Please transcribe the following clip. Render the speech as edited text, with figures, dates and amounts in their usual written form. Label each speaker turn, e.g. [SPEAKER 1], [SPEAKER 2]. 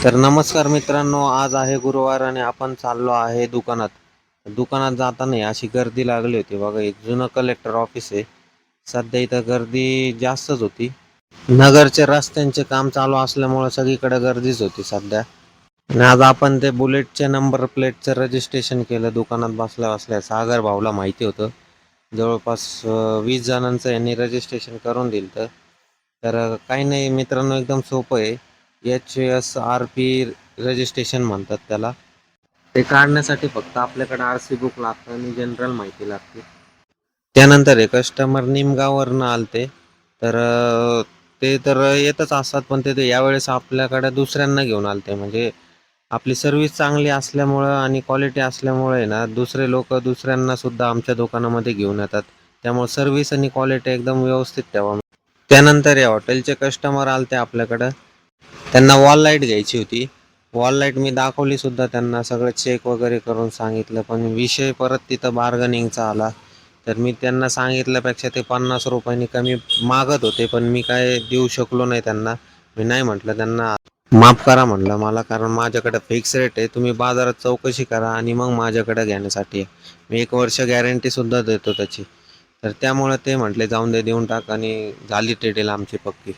[SPEAKER 1] तर नमस्कार मित्रांनो, आज आहे गुरुवार आणि आपण चाललो आहे दुकानात. दुकानात जाताना अशी गर्दी लागली होती बघा. एक जुनं कलेक्टर ऑफिस आहे. सध्या इथं गर्दी जास्तच होती. नगरचे रस्त्यांचे काम चालू असल्यामुळे सगळीकडे गर्दीच होती सध्या. आणि आज आपण ते बुलेटच्या नंबर प्लेटचं रजिस्ट्रेशन केलं दुकानात बसल्या बसल्या. सागर भाऊला माहिती होतं. जवळपास 20 जणांचं यांनी रजिस्ट्रेशन करून दिलं. तर काही नाही मित्रांनो, एकदम सोपं आहे. HSRP रजिस्ट्रेशन म्हणतात त्याला. ते काढण्यासाठी फक्त आपल्याकडे RC बुक लागतं आणि जनरल माहिती लागते. त्यानंतर हे कस्टमर निमगाववरनं आलते. तर ते तर येतच असतात, पण ते यावेळेस आपल्याकडे दुसऱ्यांना घेऊन आलते. म्हणजे आपली सर्व्हिस चांगली असल्यामुळं आणि क्वालिटी असल्यामुळे ना दुसरे लोक दुसऱ्यांना सुद्धा आमच्या दुकानामध्ये घेऊन येतात. त्यामुळे सर्व्हिस आणि क्वालिटी एकदम व्यवस्थित ठेवा. त्यानंतर या हॉटेलचे कस्टमर आलते आपल्याकडं. त्यांना वॉल लाईट घ्यायची होती. वॉल लाईट मी दाखवली सुद्धा त्यांना, सगळं चेक वगैरे करून सांगितलं. पण विषय परत तिथं बार्गनिंगचा आला. तर मी त्यांना सांगितल्यापेक्षा ते 50 रुपयांनी कमी मागत होते, पण मी काय देऊ शकलो नाही त्यांना. मी नाही म्हटलं त्यांना, माफ करा म्हटलं मला, कारण माझ्याकडे फिक्स रेट आहे. तुम्ही बाजारात चौकशी करा आणि मग माझ्याकडे घेण्यासाठी मी 1 वर्ष गॅरंटीसुद्धा देतो त्याची. तर त्यामुळे ते म्हटले जाऊन दे, देऊन टाक, आणि झाली टेडेल आमची पक्की.